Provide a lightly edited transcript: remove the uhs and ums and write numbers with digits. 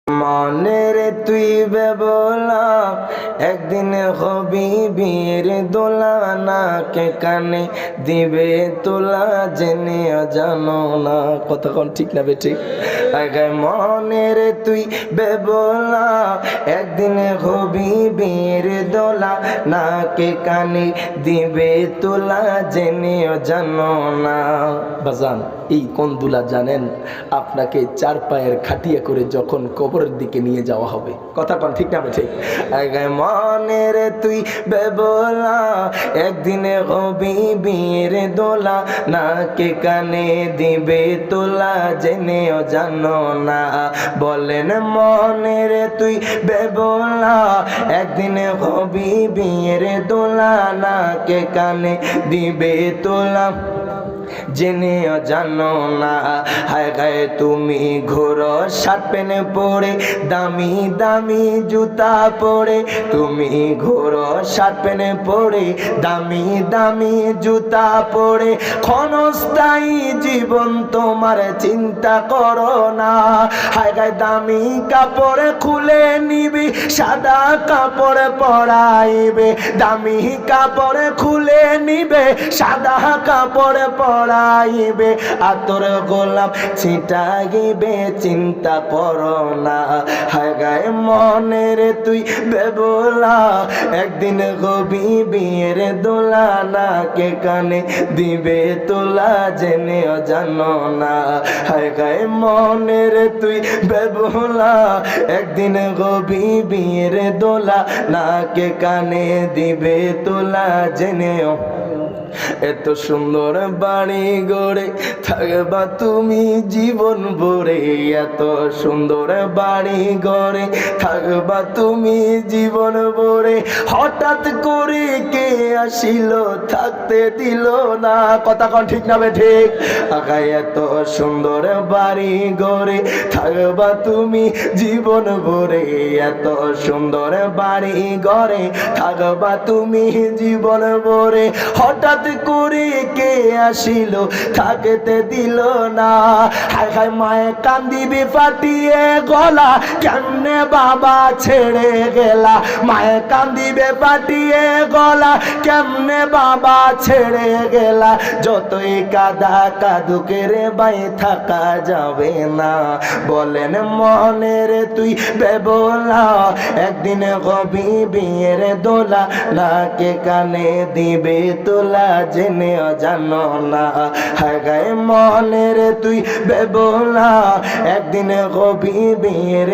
মনের তুই বেবলা একদিন হবি বিয়ের দোলা, নাকে কানে দিবে তোলা, জেনে জানো না। কতক্ষণ ঠিক না বেঠিক? মনের তুই বেবলা একদিন হবি বিয়ের দোলা, নাকে কানে দিবে তোলা, জেনে জানো না। বাজান, এই কোন দুলা জানেন? আপনাকে চার পায়ের খাটিয়া করে যখন কবরের দিকে নিয়ে যাওয়া হবে। কথা কোন ঠিক না ঠিক? মনের তুই বেবলা একদিনে হবি বিয়ের দোলা, নাকে কানে দিবে তোলা, জেনেও জানো না। বলেন মনের তুই বেবলা একদিনে হবি বিয়ের দোলা, নাকে কানে দিবে তোলা, জেনেও জানো না। হায় গায়ে তুমি ঘোরো শার্ট প্যান্ট পরে, দামি দামি জুতা পরে, তুমি ঘোরো শার্ট প্যান্ট পরে, দামি দামি জুতা পরে, ক্ষণস্থায়ী জীবন তোমার চিন্তা করো না। হায় গায়ে দামি কাপড় খুলে নিবি, সাদা কাপড় পরাইবে, দামি কাপড় খুলে নিবে, সাদা কাপড় পরাইবে, আতর গোলাপ ছিটাইবে, চিন্তা করো না। হায় গায়ে মনের তুই বেবলা একদিন হবি বিয়ের দোলা, নাকে কানে দিবে তোলা, জেনেও জানো না। হায় গায়ে মনের তুই বেবলা একদিন হবি বিয়ের দোলা, নাকে কানে দিবে তোলা, জেনেও। এত সুন্দর বাড়ি গড়ে থাকবা তুমি জীবন ভরে, এত সুন্দর বাড়ি গড়ে থাকবা তুমি জীবন ভরে, হঠাৎ করে কে আসিল থাকতে দিল না। কথা কোন ঠিক না ঠিক? আগায় এত সুন্দর বাড়ি গড়ে থাকবা তুমি জীবন ভরে, এত সুন্দর বাড়ি গড়ে থাকবা তুমি জীবন ভরে, হঠাৎ করে কে আসিল থাকতে দিল না। হায় হায় মায়ে কান্দিবি ফাটিয়ে গলা, কেমনে বাবা ছেড়ে গেলা, মায়ে কান্দিবে ফাটিয়ে গলা, কেমনে বাবা ছেড়ে গেলা, যতই কাদা কাদুকে রে বাই থাকা যাবে না। বলেন মনের তুই বেবলা একদিন হবি বিয়ের দোলা, নাকে কানে দিবে তোলা, জেনেও জানো না। হায় গায়ে মনের তুই বেবলা একদিন হবি বিয়ের